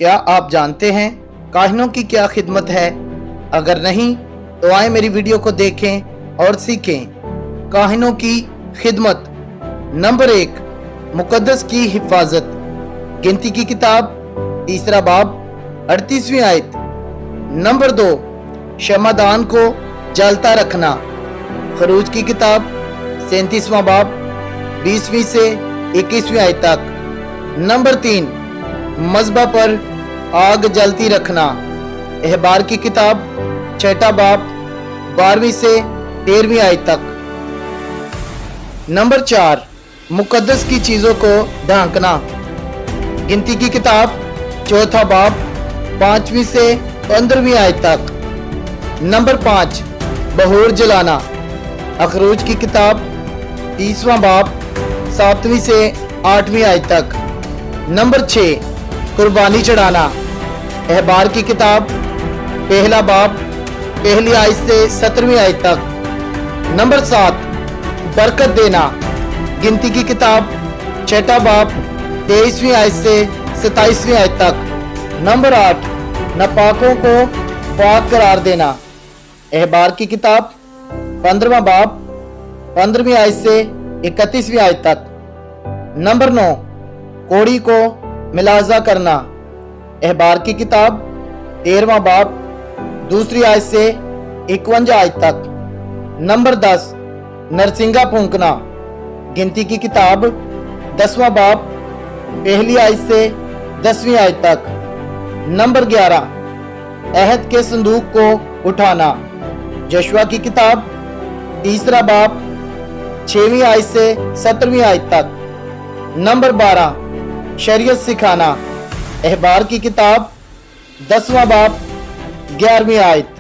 क्या आप जानते हैं काहिनों की क्या खिदमत है? अगर नहीं तो आए मेरी वीडियो को देखें और सीखें। काहिनों की खिदमत। नंबर 1, मुकद्दस की हिफाजत। गिनती की किताब 3 बाब 38वीं आयत। नंबर 2, शमादान को जलता रखना। खरूज की किताब 37वां बाब 20वीं से 21वीं आयत तक। नंबर 3, मज़बा पर आग जलती रखना। अहबार की किताब 6 बाब 12वीं से 13वीं आयत तक। नंबर 4, मुकद्दस की चीज़ों को ढांकना। गिनती की किताब 4 बाब 5वीं से 15वीं आयत तक। नंबर 5, बहूर जलाना। अखरूज की किताब 30वां बाब 7वीं से 8वीं आयत तक। नंबर 6, कुर्बानी चढ़ाना। अहबार की किताब 1 बाब 1 आयत से 17वीं आयत तक। नंबर 7, बरकत देना। गिनती की किताब 6 बाब 23वीं आयत से 27वीं आयत तक। नंबर 8, नापाकों को पाक करार देना। अहबार की किताब 15वां बाब 15वीं आयत से 31वीं आयत तक। नंबर 9, कोड़ी को मिलाजा करना। अहबार की किताब 13वां बाब 2री आयत से 51 आयत तक। नंबर 10, नरसिंगा फूंकना। गिनती की किताब 10वां बाब 1 आयत से 10वीं आयत तक। नंबर 11, अहद के संदूक को उठाना। यशवा की किताब 3 बाब 6वीं आयत से 17वीं आयत तक। नंबर 12, शरीयत सिखाना। अहबार की किताब 10वां बाब 11वीं आयत।